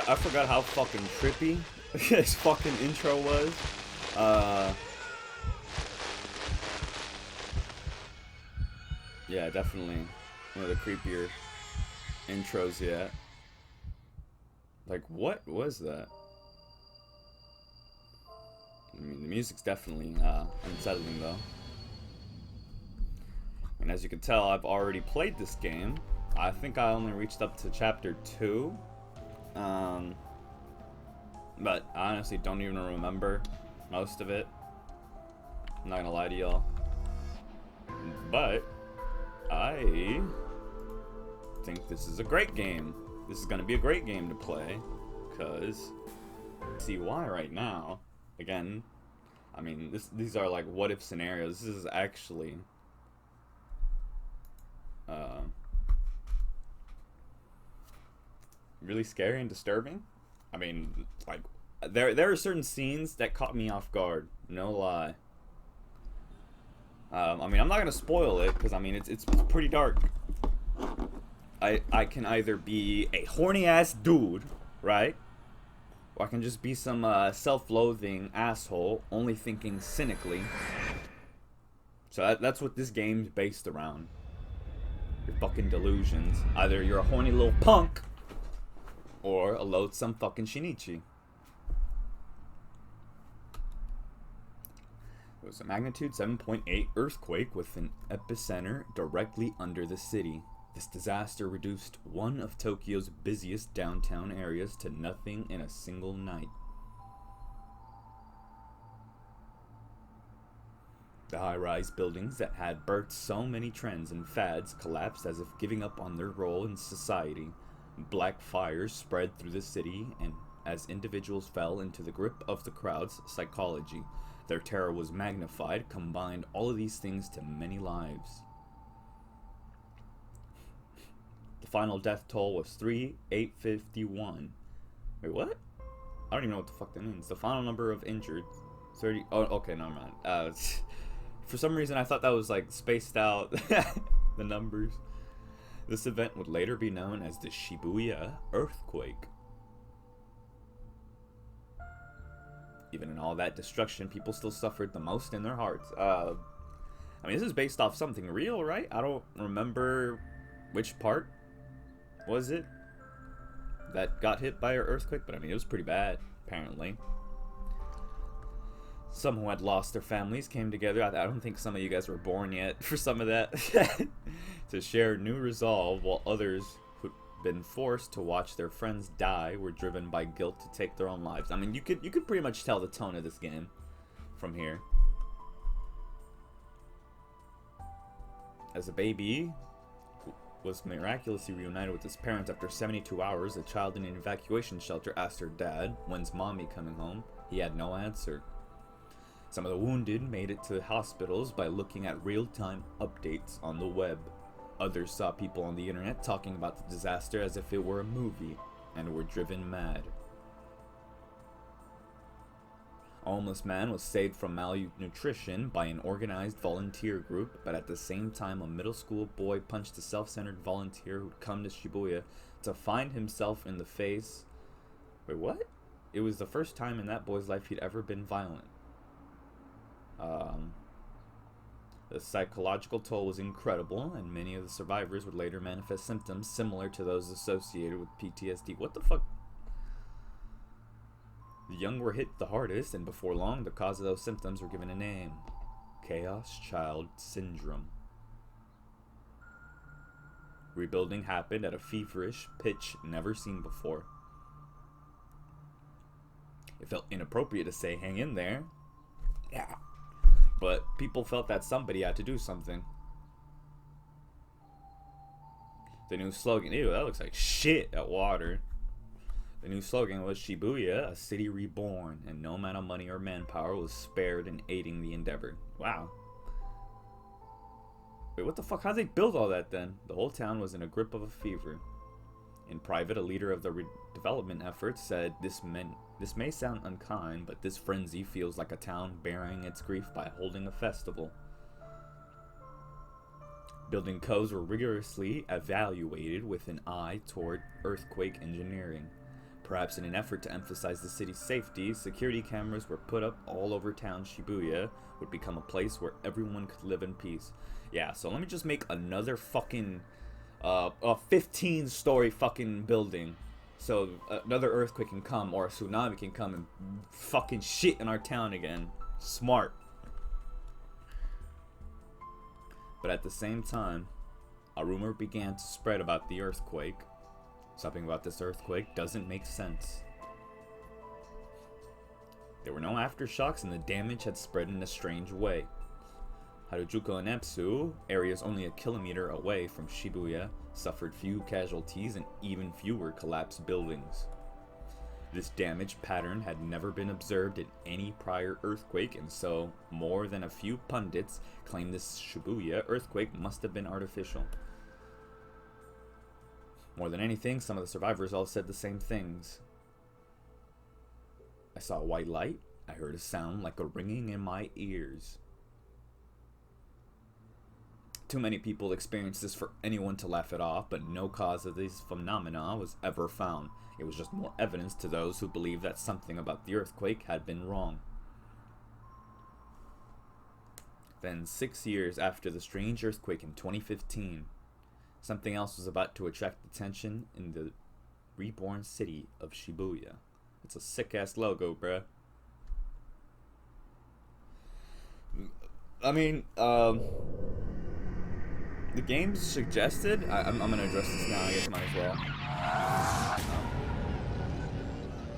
I forgot how fucking trippy his fucking intro was. Yeah, definitely one of the creepier intros yet. Like, what was that? I mean, the music's definitely unsettling, though. And as you can tell, I've already played this game. I think I only reached up to chapter 2. But I honestly don't even remember most of it. I'm not gonna lie to y'all. But I think this is a great game. This is gonna be a great game to play. Because, see why right now. Again, I mean, these are like what if scenarios. This is actually really scary and disturbing. I mean, like, there are certain scenes that caught me off guard. No lie. I mean, I'm not gonna spoil it because I mean it's pretty dark. I can either be a horny ass dude, right? Or I can just be some self-loathing asshole, only thinking cynically. So that's what this game's based around. Your fucking delusions. Either you're a horny little punk, or a loathsome fucking Shinichi. It was a magnitude 7.8 earthquake with an epicenter directly under the city. This disaster reduced one of Tokyo's busiest downtown areas to nothing in a single night. The high-rise buildings that had birthed so many trends and fads collapsed as if giving up on their role in society. Black fires spread through the city, and as individuals fell into the grip of the crowd's psychology, their terror was magnified, combined all of these things to many lives. The final death toll was 3,851. Wait, what? I don't even know what the fuck that means. The final number of injured, 30. Oh, okay, never mind. For some reason, I thought that was like spaced out, the numbers. This event would later be known as the Shibuya earthquake. Even in all that destruction, people still suffered the most in their hearts. I mean, this is based off something real, right? I don't remember which part was it that got hit by an earthquake, but I mean, it was pretty bad, apparently. Some who had lost their families came together. I don't think some of you guys were born yet for some of that. To share new resolve, while others who'd been forced to watch their friends die were driven by guilt to take their own lives. I mean, you could pretty much tell the tone of this game from here. As a baby who was miraculously reunited with his parents after 72 hours, a child in an evacuation shelter asked her dad, "When's mommy coming home?" He had no answer. Some of the wounded made it to hospitals by looking at real-time updates on the web. Others saw people on the internet talking about the disaster as if it were a movie, and were driven mad. A homeless man was saved from malnutrition by an organized volunteer group, but at the same time a middle school boy punched a self-centered volunteer who'd come to Shibuya to find himself in the face. Wait, what? It was the first time in that boy's life he'd ever been violent. The psychological toll was incredible, and many of the survivors would later manifest symptoms similar to those associated with PTSD. What the fuck? The young were hit the hardest, and before long, the cause of those symptoms were given a name: Chaos Child Syndrome. Rebuilding happened at a feverish pitch never seen before. It felt inappropriate to say, "Hang in there." Yeah. But people felt that somebody had to do something. The new slogan, ew, that looks like shit at water. The new slogan was Shibuya, a city reborn, and no amount of money or manpower was spared in aiding the endeavor. Wow. Wait, what the fuck? How'd they build all that then? The whole town was in a grip of a fever. In private, a leader of the redevelopment efforts said, this may sound unkind, but this frenzy feels like a town burying its grief by holding a festival. Building codes were rigorously evaluated with an eye toward earthquake engineering. Perhaps in an effort to emphasize the city's safety, security cameras were put up all over town. Shibuya would become a place where everyone could live in peace. Yeah, so let me just make another fucking, a 15-story fucking building. So another earthquake can come, or a tsunami can come and fucking shit in our town again. Smart. But at the same time, a rumor began to spread about the earthquake. Something about this earthquake doesn't make sense. There were no aftershocks and the damage had spread in a strange way. Harajuku and Epsu, areas only a kilometer away from Shibuya, suffered few casualties and even fewer collapsed buildings. This damage pattern had never been observed in any prior earthquake, and so more than a few pundits claim this Shibuya earthquake must have been artificial. More than anything, some of the survivors all said the same things. I saw a white light. I heard a sound like a ringing in my ears. Too many people experienced this for anyone to laugh it off, but no cause of these phenomena was ever found. It was just more evidence to those who believed that something about the earthquake had been wrong. Then, 6 years after the strange earthquake in 2015, something else was about to attract attention in the reborn city of Shibuya. It's a sick-ass logo, bruh. I mean, the game suggested... I'm gonna address this now, I guess might as well.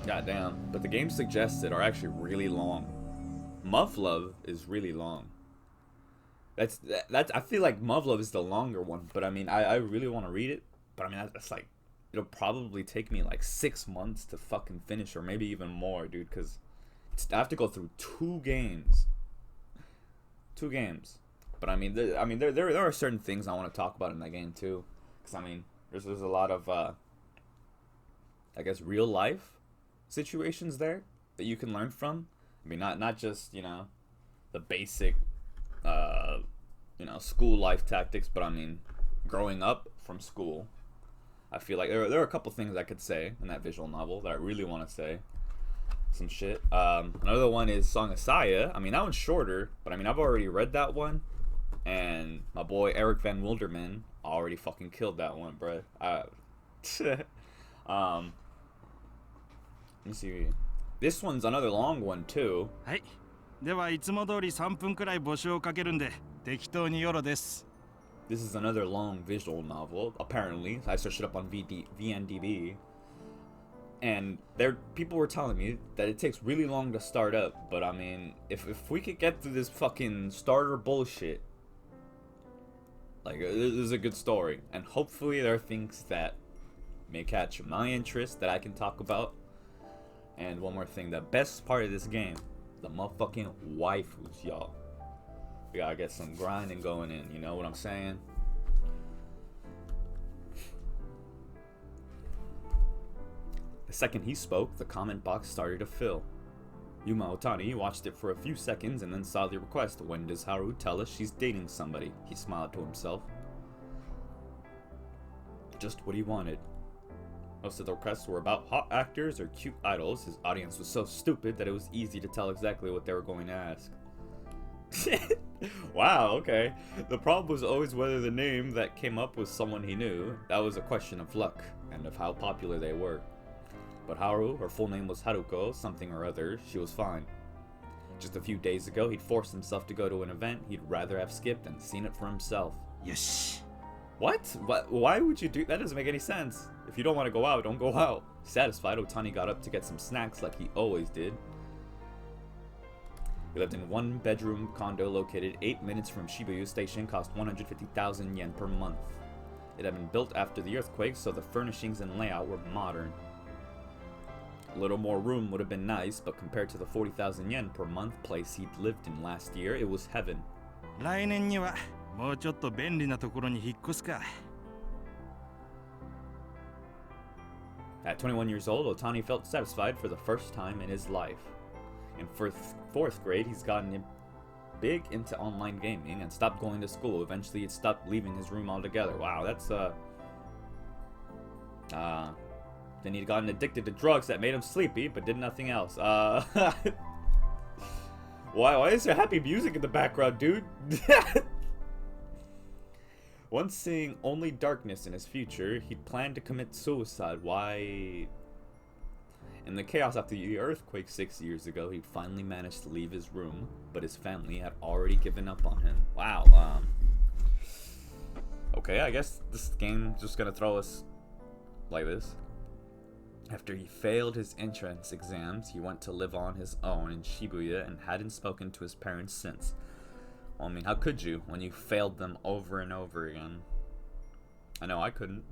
Goddamn. But the games suggested are actually really long. Muv-Luv is really long. That's I feel like Muv-Luv is the longer one, but I mean I really want to read it, but I mean that's like it'll probably take me like 6 months to fucking finish, or maybe even more, dude, because I have to go through two games. But I mean there are certain things I want to talk about in that game too, because I mean there's a lot of I guess real life situations there that you can learn from. I mean not just, you know, the basic you know, school life tactics, but I mean growing up from school. I feel like there are a couple things I could say in that visual novel that I really want to say. Some shit. Another one is Song of Saya. I mean, that one's shorter, but I mean, I've already read that one, and my boy Eric Van Wilderman already fucking killed that one, bruh. Let me see. This one's another long one too. はい。ではいつも通り3分くらい募集をかけるんで適当によろです。This is another long visual novel, apparently. I searched it up on VNDB. And people were telling me that it takes really long to start up. But I mean, if we could get through this fucking starter bullshit, like, this is a good story. And hopefully there are things that may catch my interest that I can talk about. And one more thing, the best part of this game, the motherfucking waifus, y'all. We gotta get some grinding going in, you know what I'm saying? The second he spoke, the comment box started to fill. Yuma Ohtani watched it for a few seconds and then saw the request. When does Haru tell us she's dating somebody? He smiled to himself. Just what he wanted. Most of the requests were about hot actors or cute idols. His audience was so stupid that it was easy to tell exactly what they were going to ask. Wow, okay. The problem was always whether the name that came up was someone he knew. That was a question of luck and of how popular they were. But Haru, her full name was Haruko, something or other, she was fine. Just a few days ago, he'd forced himself to go to an event he'd rather have skipped and seen it for himself. Yes. What? Why would you do that? Doesn't make any sense. If you don't want to go out, don't go out. Satisfied, Ohtani got up to get some snacks like he always did. He lived in a one-bedroom condo located 8 minutes from Shibuya Station, cost 150,000 yen per month. It had been built after the earthquake, so the furnishings and layout were modern. A little more room would have been nice, but compared to the 40,000 yen per month place he'd lived in last year, it was heaven. 来年にはもうちょっと便利なところに引っ越すか。At 21 years old, Ohtani felt satisfied for the first time in his life. In fourth grade, he's gotten big into online gaming and stopped going to school. Eventually, he'd stopped leaving his room altogether. Wow, that's Then he'd gotten addicted to drugs that made him sleepy, but did nothing else. Why is there happy music in the background, dude? Once seeing only darkness in his future, he'd planned to commit suicide. Why? In the chaos after the earthquake 6 years ago, he'd finally managed to leave his room, but his family had already given up on him. Wow, okay, I guess this game's just gonna throw us like this. After he failed his entrance exams, he went to live on his own in Shibuya and hadn't spoken to his parents since. Well, I mean, how could you when you failed them over and over again? I know I couldn't.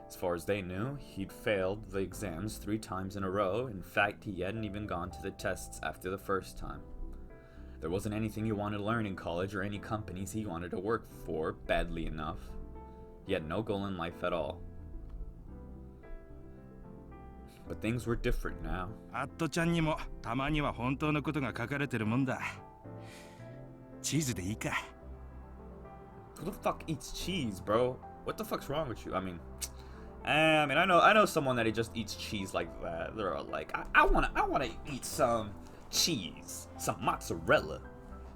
As far as they knew, he'd failed the exams 3 times in a row. In fact, he hadn't even gone to the tests after the first time. There wasn't anything he wanted to learn in college or any companies he wanted to work for badly enough. He had no goal in life at all. But things were different now. アットちゃんにもたまには本当のことが書かれてるもんだ。チーズでいいか。Who the fuck eats cheese, bro? What the fuck's wrong with you? I know someone that just eats cheese like that. They're all like, I wanna eat some cheese, some mozzarella,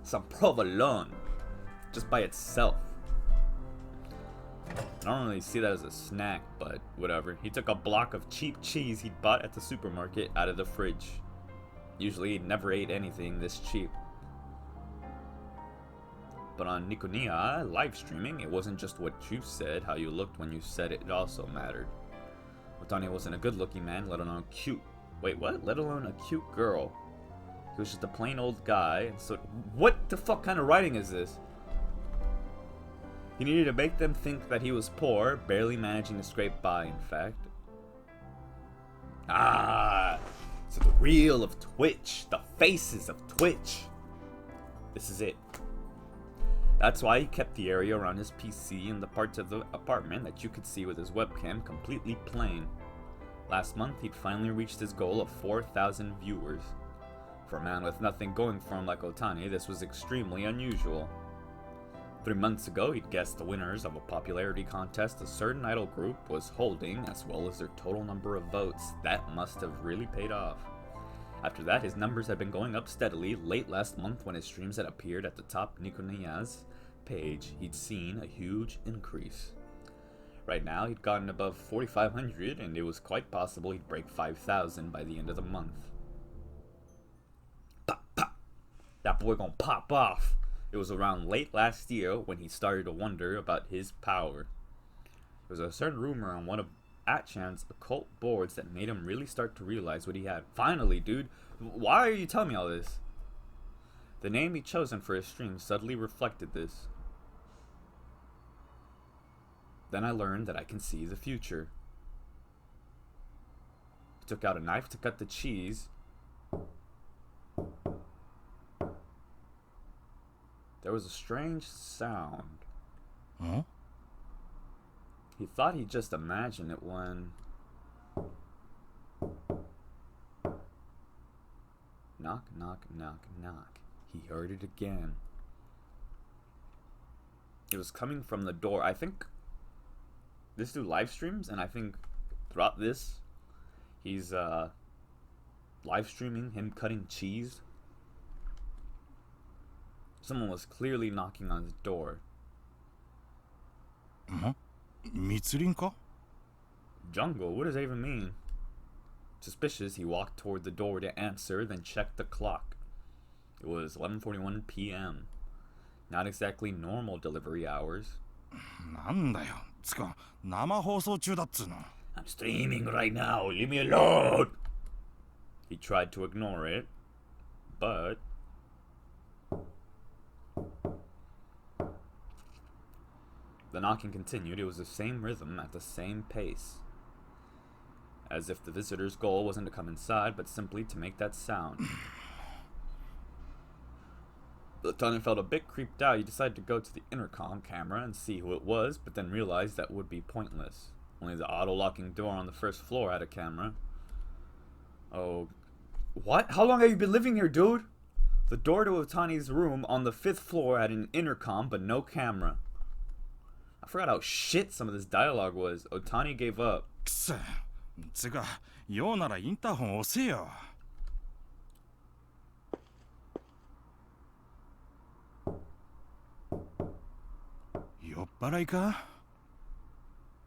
some provolone, just by itself. I don't really see that as a snack, but whatever. He took a block of cheap cheese he'd bought at the supermarket out of the fridge. Usually he never ate anything this cheap. But on Nikoniya live streaming, it wasn't just what you said, how you looked when you said it also mattered. Ohtani wasn't a good-looking man, let alone cute. Wait, what? Let alone a cute girl. He was just a plain old guy, and so what the fuck kind of writing is this? He needed to make them think that he was poor, barely managing to scrape by, in fact. So the reel of Twitch, the faces of Twitch. This is it. That's why he kept the area around his PC and the parts of the apartment that you could see with his webcam completely plain. Last month, he'd finally reached his goal of 4,000 viewers. For a man with nothing going for him like Ohtani, this was extremely unusual. 3 months ago, he'd guessed the winners of a popularity contest a certain idol group was holding, as well as their total number of votes. That must have really paid off. After that, his numbers had been going up steadily. Late last month, when his streams had appeared at the top Nikoniya's page, he'd seen a huge increase. Right now, he'd gotten above 4,500, and it was quite possible he'd break 5,000 by the end of the month. Pop, pop! That boy gonna pop off! It was around late last year when he started to wonder about his power. There was a certain rumor on one of Atchan's occult boards that made him really start to realize what he had. Finally, dude! Why are you telling me all this? The name he'd chosen for his stream subtly reflected this. Then I learned that I can see the future. He took out a knife to cut the cheese. There was a strange sound. Huh? He thought he'd just imagined it when... Knock, knock, knock, knock. He heard it again. It was coming from the door. I think this dude live streams, and I think throughout this, he's live streaming him cutting cheese. Someone was clearly knocking on his door. Mitsurin-ka? Jungle? What does that even mean? Suspicious, he walked toward the door to answer, then checked the clock. It was 11:41 p.m. Not exactly normal delivery hours. なんだよ。つか、生放送中だっつうの。I'm streaming right now. Leave me alone. He tried to ignore it, but the knocking continued. It was the same rhythm at the same pace. As if the visitor's goal wasn't to come inside, but simply to make that sound. Ohtani felt a bit creeped out. He decided to go to the intercom camera and see who it was, but then realized that would be pointless. Only the auto-locking door on the first floor had a camera. Oh. What? How long have you been living here, dude? The door to Ohtani's room on the 5th floor had an intercom, but no camera. I forgot how shit some of this dialogue was. Ohtani gave up. す。つか、用ならインターホン押せよ。酔っ払いか?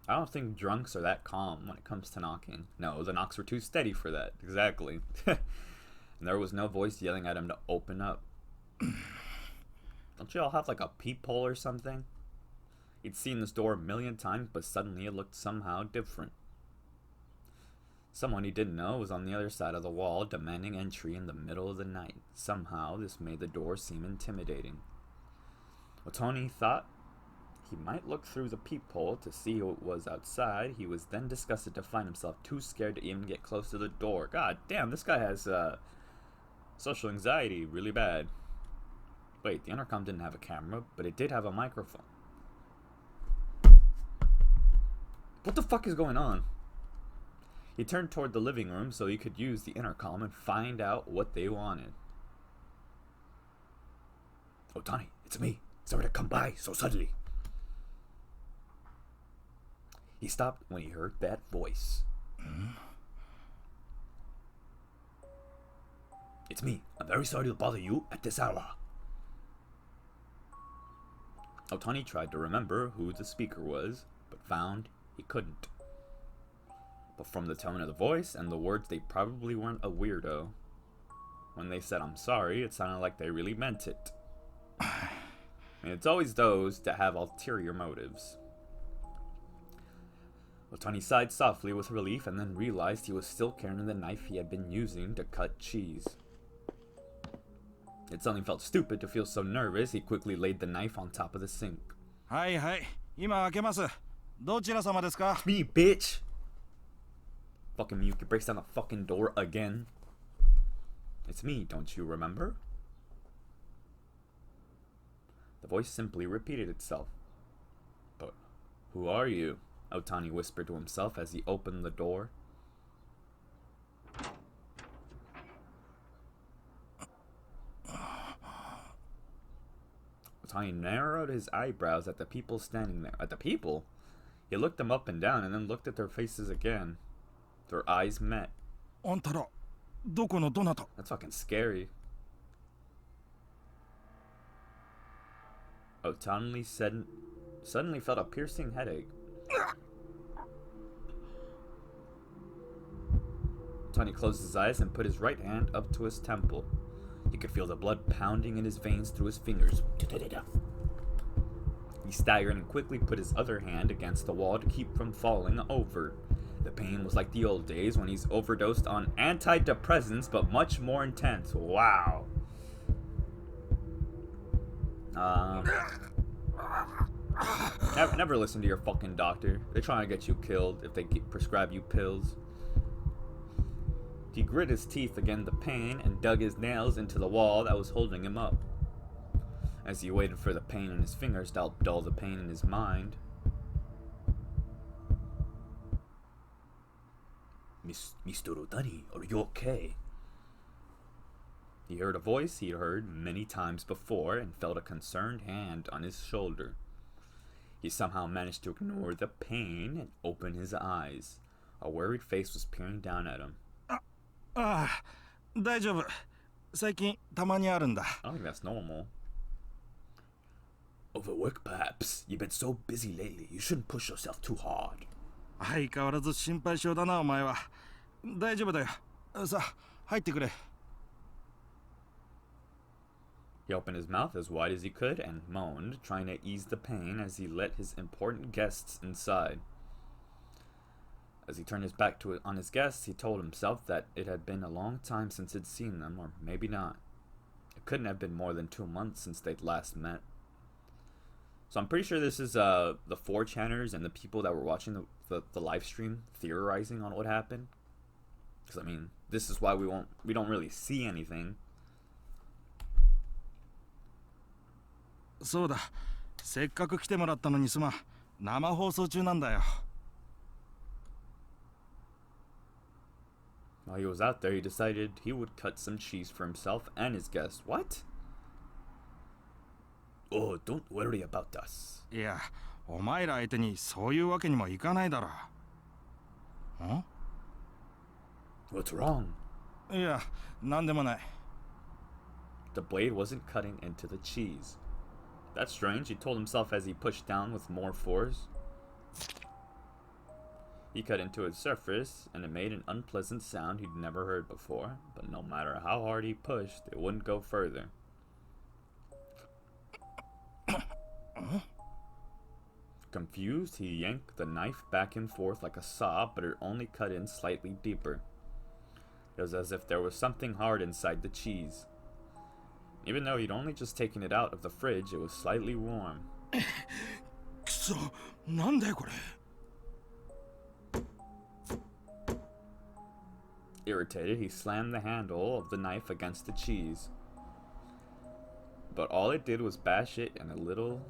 I don't think drunks are that calm when it comes to knocking. No, the knocks were too steady for that. Exactly. And there was no voice yelling at him to open up. Don't you all have like a peephole or something? He'd seen this door a million times, but suddenly it looked somehow different. Someone he didn't know was on the other side of the wall, demanding entry in the middle of the night. Somehow, this made the door seem intimidating. Ohtani thought he might look through the peephole to see who it was outside. He was then disgusted to find himself too scared to even get close to the door. God damn, this guy has social anxiety really bad. Wait, the intercom didn't have a camera, but it did have a microphone. What the fuck is going on? He turned toward the living room so he could use the intercom and find out what they wanted. Ohtani, it's me. Sorry to come by so suddenly. He stopped when he heard that voice. It's me. I'm very sorry to bother you at this hour. Ohtani tried to remember who the speaker was, but found he couldn't. But from the tone of the voice and the words, they probably weren't a weirdo. When they said I'm sorry, it sounded like they really meant it. I mean, it's always those that have ulterior motives. Ohtani sighed softly with relief and then realized he was still carrying the knife he had been using to cut cheese. It suddenly felt stupid to feel so nervous, he quickly laid the knife on top of the sink. Hi. 今開けます。どちら様ですか? Me, bitch! Fucking Miyuki breaks down the fucking door again. It's me, don't you remember? The voice simply repeated itself. But who are you? Ohtani whispered to himself as he opened the door. Ohtani narrowed his eyebrows at the people standing there. At the people? He looked them up and down and then looked at their faces again. Their eyes met. あんたら、どこのどなた? That's fucking scary. Ohtani suddenly felt a piercing headache. Ohtani closed his eyes and put his right hand up to his temple. He could feel the blood pounding in his veins through his fingers. He staggered and quickly put his other hand against the wall to keep from falling over. The pain was like the old days when he's overdosed on antidepressants, but much more intense. Wow. Never listen to your fucking doctor. They're trying to get you killed if they prescribe you pills. He grit his teeth against the pain and dug his nails into the wall that was holding him up. As he waited for the pain in his fingers to help dull the pain in his mind. Mr. Ohtani, are you okay? He heard a voice he'd heard many times before and felt a concerned hand on his shoulder. He somehow managed to ignore the pain and open his eyes. A worried face was peering down at him. 大丈夫。最近たまにあるんだ。I don't think that's normal. Overwork, perhaps. You've been so busy lately. You shouldn't push yourself too hard. 相変わらず心配性だな、お前は。大丈夫だよ。さあ、入ってくれ。He opened his mouth as wide as he could and moaned, trying to ease the pain as he let his important guests inside. As he turned his back on his guests, he told himself that it had been a long time since he'd seen them, or maybe not. It couldn't have been more than 2 months since they'd last met. So I'm pretty sure this is the 4chaners and the people that were watching the live stream theorizing on what happened. Because, I mean, this is why we don't really see anything. そうだ。せっかく来てもらったのにすまん。生放送中なんだよ。While he was out there, he decided he would cut some cheese for himself and his guests. What? Oh, don't worry about us. いや、お前ら相手にそういうわけにもいかないだろう。Huh? What's wrong? いや、なんでもない。 The blade wasn't cutting into the cheese. That's strange, he told himself as he pushed down with more force. He cut into its surface, and it made an unpleasant sound he'd never heard before, but no matter how hard he pushed, it wouldn't go further. Confused, he yanked the knife back and forth like a saw, but it only cut in slightly deeper. It was as if there was something hard inside the cheese. Even though he'd only just taken it out of the fridge, it was slightly warm. くそ、なんだよこれ。 Irritated, he slammed the handle of the knife against the cheese. But all it did was bash it and a little.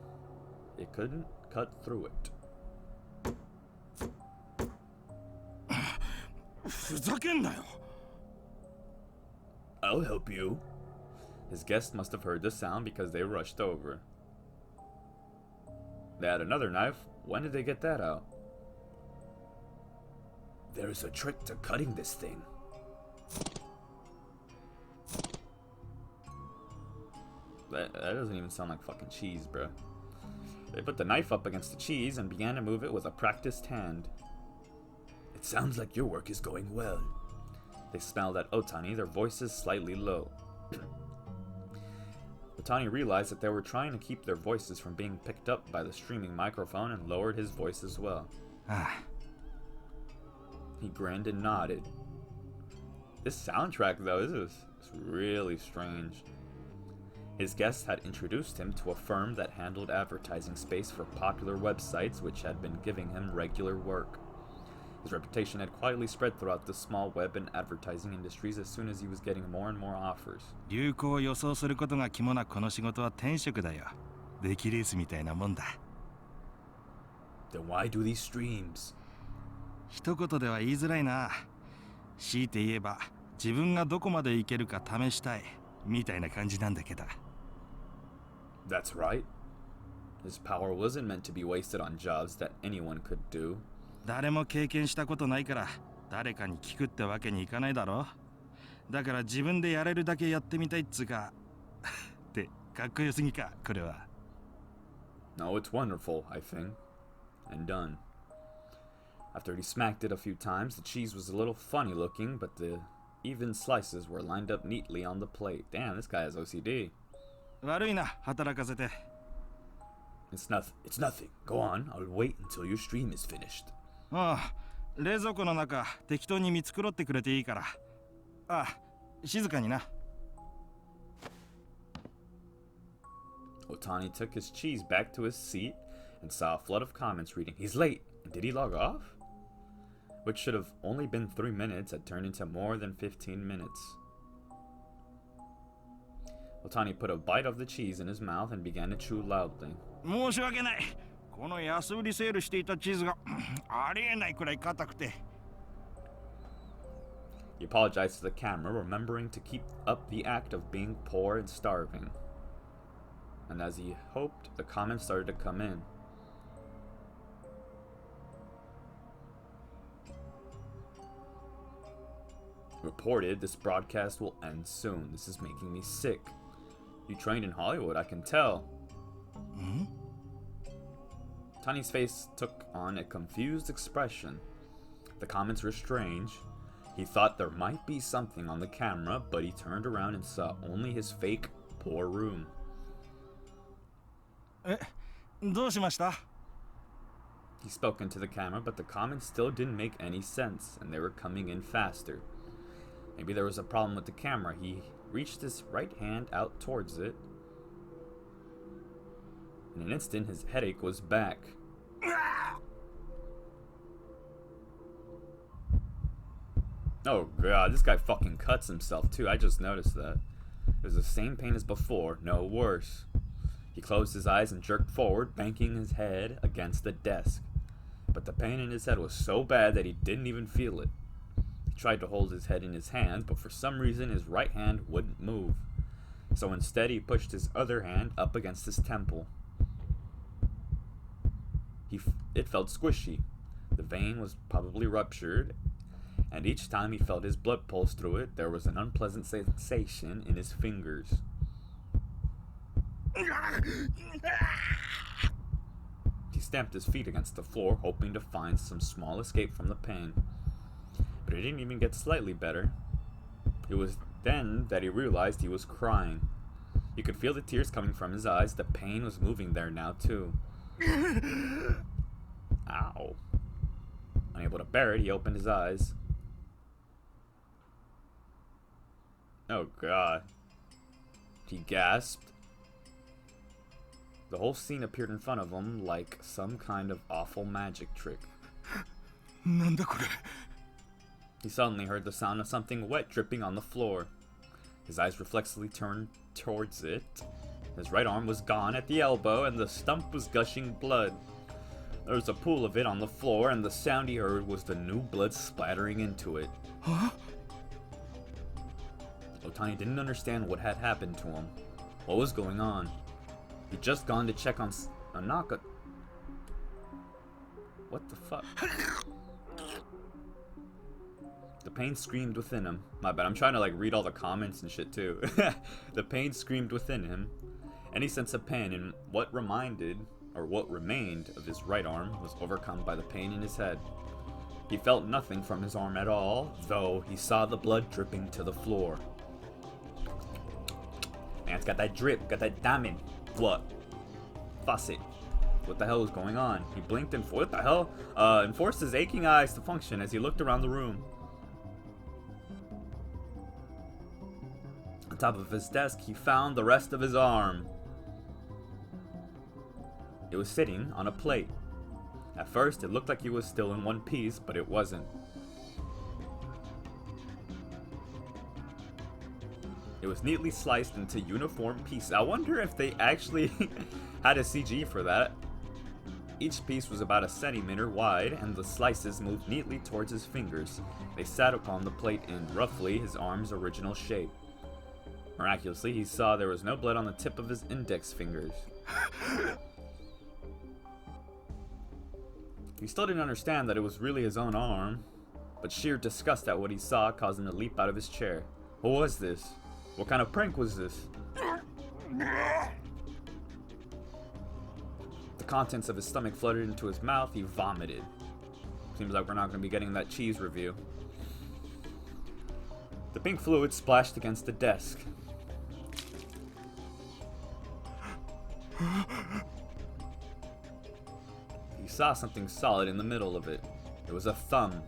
It couldn't cut through it. ふざけんなよ。 I'll help you. His guests must have heard the sound because they rushed over. They had another knife. When did they get that out? There's a trick to cutting this thing. That doesn't even sound like fucking cheese, bro. They put the knife up against the cheese and began to move it with a practiced hand. It sounds like your work is going well. They smiled at Ohtani, their voices slightly low. Ohtani realized that they were trying to keep their voices from being picked up by the streaming microphone and lowered his voice as well. He grinned and nodded. This soundtrack, though, is really strange. His guests had introduced him to a firm that handled advertising space for popular websites which had been giving him regular work. His reputation had quietly spread throughout the small web and advertising industries as soon as he was getting more and more offers. 流行を予想することが肝なこの仕事は天職だよ。出来レースみたいなもんだ。 Then why do these streams? 一言では言いづらいな。強いて言えば自分がどこまでいけるか試したいみたいな感じなんだけど。 That's right. His power wasn't meant to be wasted on jobs that anyone could do. 誰も経験したことないから誰かに聞くってわけにいかないだろ。だから自分でやれるだけやってみたいっつうかってかっこよすぎかこれは。 No, it's wonderful, I think. And done. After he smacked it a few times, the cheese was a little funny looking, but the even slices were lined up neatly on the plate. Damn, this guy has OCD. 悪いな働かせて。 It's nothing. Go on. I'll wait until your stream is finished. ああ、冷蔵庫の中適当に見繕ってくれていいから。ああ、静かにな。 Ohtani took his cheese back to his seat and saw a flood of comments reading, "He's late. Did he log off?" Which should have only been 3 minutes had turned into more than 15 minutes. Ohtani put a bite of the cheese in his mouth and began to chew loudly. 申し訳ない。この安売りセールしていたチーズがありえないくらい硬くて。 He apologized to the camera, remembering to keep up the act of being poor and starving. And as he hoped, the comments started to come in. Reported, this broadcast will end soon. This is making me sick. You trained in Hollywood, I can tell. Tony's face took on a confused expression. The comments were strange. He thought there might be something on the camera, but he turned around and saw only his fake, poor room. どうしました? He spoke into the camera, but the comments still didn't make any sense, and they were coming in faster. Maybe there was a problem with the camera. He reached his right hand out towards it. In an instant, his headache was back. Oh god, this guy fucking cuts himself too. I just noticed that. It was the same pain as before, no worse. He closed his eyes and jerked forward, banking his head against the desk. But the pain in his head was so bad that he didn't even feel it. He tried to hold his head in his hands, but for some reason his right hand wouldn't move. So instead he pushed his other hand up against his temple. It felt squishy. The vein was probably ruptured, and each time he felt his blood pulse through it, there was an unpleasant sensation in his fingers. He stamped his feet against the floor, hoping to find some small escape from the pain. But it didn't even get slightly better. It was then that he realized he was crying. You could feel the tears coming from his eyes. The pain was moving there now, too. Ow. Unable to bear it, he opened his eyes. Oh, God. He gasped. The whole scene appeared in front of him like some kind of awful magic trick. He suddenly heard the sound of something wet dripping on the floor. His eyes reflexively turned towards it. His right arm was gone at the elbow, and the stump was gushing blood. There was a pool of it on the floor, and the sound he heard was the new blood splattering into it. Huh? Ohtani didn't understand what had happened to him. What was going on? He'd just gone to check on Naka. What the fuck? The pain screamed within him. My bad, I'm trying to like read all the comments and shit too. The pain screamed within him. Any sense of pain in what remained of his right arm was overcome by the pain in his head. He felt nothing from his arm at all, though he saw the blood dripping to the floor. Man, it's got that drip, got that diamond. What? Faucet. What the hell was going on? He blinked and what the hell? And forced his aching eyes to function as he looked around the room. On top of his desk, he found the rest of his arm. It was sitting on a plate. At first, it looked like he was still in one piece, but it wasn't. It was neatly sliced into uniform pieces. I wonder if they actually had a CG for that. Each piece was about a centimeter wide, and the slices moved neatly towards his fingers. They sat upon the plate in, roughly, his arm's original shape. Miraculously, he saw there was no blood on the tip of his index fingers. He still didn't understand that it was really his own arm, but sheer disgust at what he saw caused him to leap out of his chair. What was this? What kind of prank was this? The contents of his stomach flooded into his mouth. He vomited. Seems like we're not going to be getting that cheese review. The pink fluid splashed against the desk. He saw something solid in the middle of it. It was a thumb.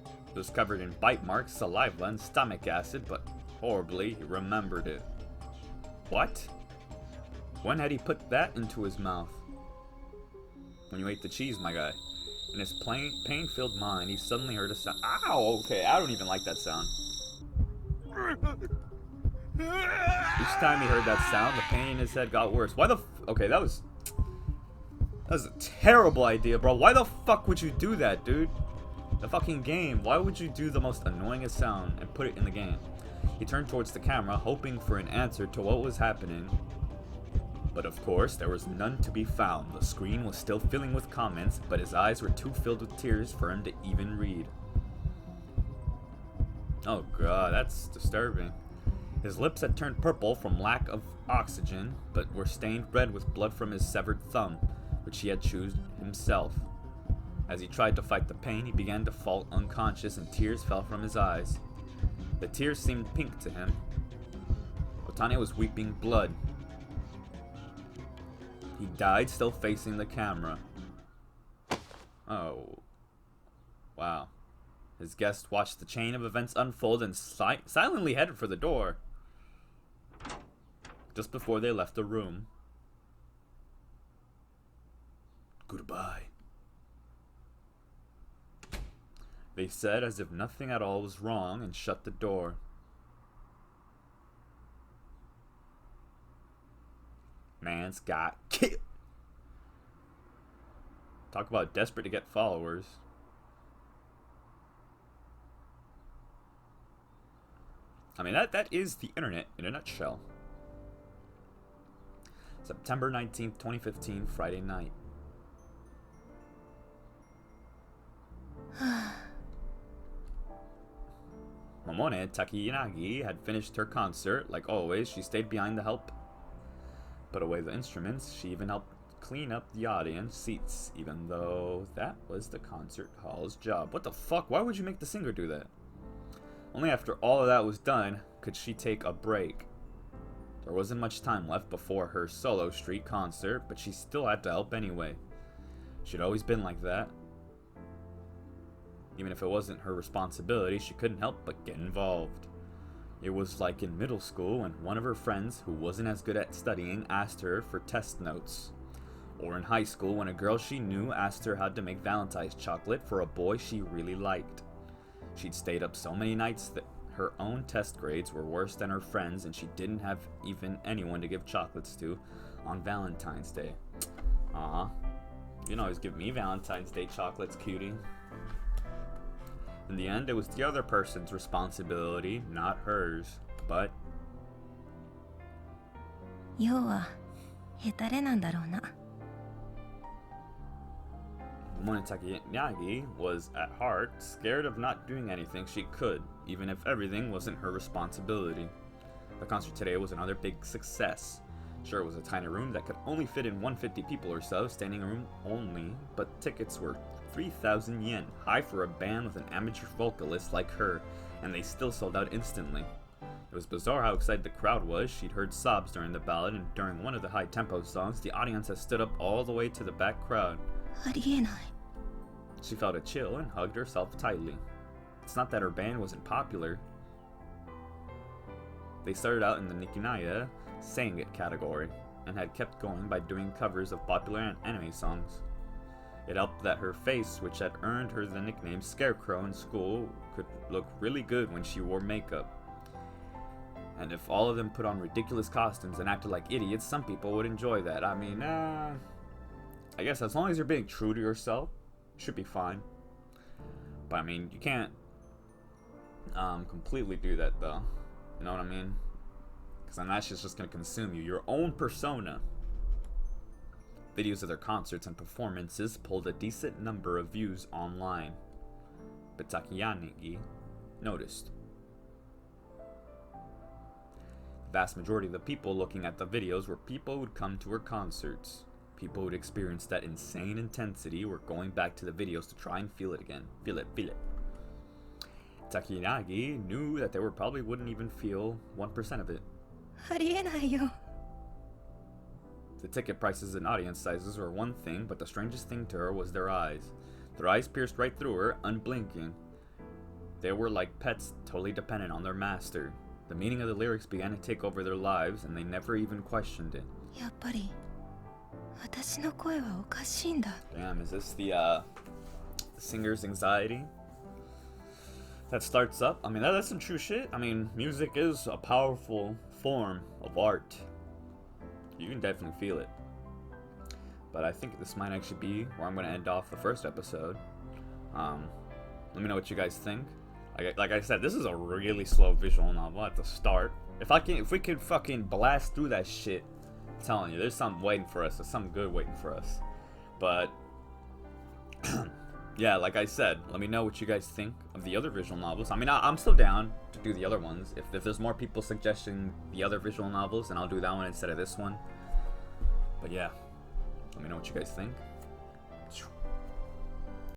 It was covered in bite marks, saliva, and stomach acid, but horribly, he remembered it. What? When had he put that into his mouth? When you ate the cheese, my guy. In his pain-filled mind, he suddenly heard a sound. Ow! Okay, I don't even like that sound. Each time he heard that sound, the pain in his head got worse. Why the okay, that was a terrible idea, bro. Why the fuck would you do that, dude? The fucking game. Why would you do the most annoyingest sound and put it in the game? He turned towards the camera, hoping for an answer to what was happening. But of course, there was none to be found. The screen was still filling with comments, but his eyes were too filled with tears for him to even read. Oh god, that's disturbing. His lips had turned purple from lack of oxygen, but were stained red with blood from his severed thumb, which he had chewed himself. As he tried to fight the pain, he began to fall unconscious and tears fell from his eyes. The tears seemed pink to him. Ohtani was weeping blood. He died still facing the camera. Oh. Wow. His guest watched the chain of events unfold and silently headed for the door. Just before they left the room. Goodbye. They said as if nothing at all was wrong and shut the door. Man's got killed. Talk about desperate to get followers. I mean, that is the internet in a nutshell. September 19th, 2015, Friday night. Momone Takiyanagi had finished her concert. Like always, she stayed behind to help put away the instruments. She even helped clean up the audience seats, even though that was the concert hall's job. What the fuck? Why would you make the singer do that? Only after all of that was done could she take a break. There wasn't much time left before her solo street concert, but she still had to help anyway. She'd always been like that. Even if it wasn't her responsibility, she couldn't help but get involved. It was like in middle school when one of her friends, who wasn't as good at studying, asked her for test notes. Or in high school when a girl she knew asked her how to make Valentine's chocolate for a boy she really liked. She'd stayed up so many nights that her own test grades were worse than her friends, and she didn't have even anyone to give chocolates to on Valentine's Day. You can always give me Valentine's Day chocolates, cutie. In the end, it was the other person's responsibility, not hers. But 要はヘタレなんだろうな。 Monetaki Yagi was, at heart, scared of not doing anything she could, even if everything wasn't her responsibility. The concert today was another big success. Sure, it was a tiny room that could only fit in 150 people or so, standing room only, but tickets were 3,000 yen, high for a band with an amateur vocalist like her, and they still sold out instantly. It was bizarre how excited the crowd was. She'd heard sobs during the ballad, and during one of the high-tempo songs, the audience had stood up all the way to the back crowd. ありえない。 She felt a chill and hugged herself tightly. It's not that her band wasn't popular. They started out in the Nikinaya Sang It category, and had kept going by doing covers of popular anime songs. It helped that her face, which had earned her the nickname Scarecrow in school, could look really good when she wore makeup. And if all of them put on ridiculous costumes and acted like idiots, some people would enjoy that. I mean, I guess as long as you're being true to yourself, it should be fine. But I mean, you can't completely do that though. You know what I mean? Because then that's just going to consume you. Your own persona. Videos of their concerts and performances pulled a decent number of views online. But Takiyanagi noticed. The vast majority of the people looking at the videos were people who would come to her concerts. People who would experience that insane intensity were going back to the videos to try and feel it again. Feel it, feel it. Takiyanagi knew that they probably wouldn't even feel 1% of it. ありえないよ。 The ticket prices and audience sizes were one thing, but the strangest thing to her was their eyes. Their eyes pierced right through her, unblinking. They were like pets, totally dependent on their master. The meaning of the lyrics began to take over their lives, and they never even questioned it. やっぱり私の声はおかしいんだ。 Damn, is this the singer's anxiety that starts up? I mean, that's some true shit. I mean, music is a powerful form of art. You can definitely feel it. But I think this might actually be where I'm going to end off the first episode. Let me know what you guys think. Like I said, this is a really slow visual novel at the start. If we could fucking blast through that shit, I'm telling you, there's something waiting for us. There's something good waiting for us. But yeah, like I said, let me know what you guys think of the other visual novels. I mean, I'm still down to do the other ones. If there's more people suggesting the other visual novels, then I'll do that one instead of this one. But yeah, let me know what you guys think.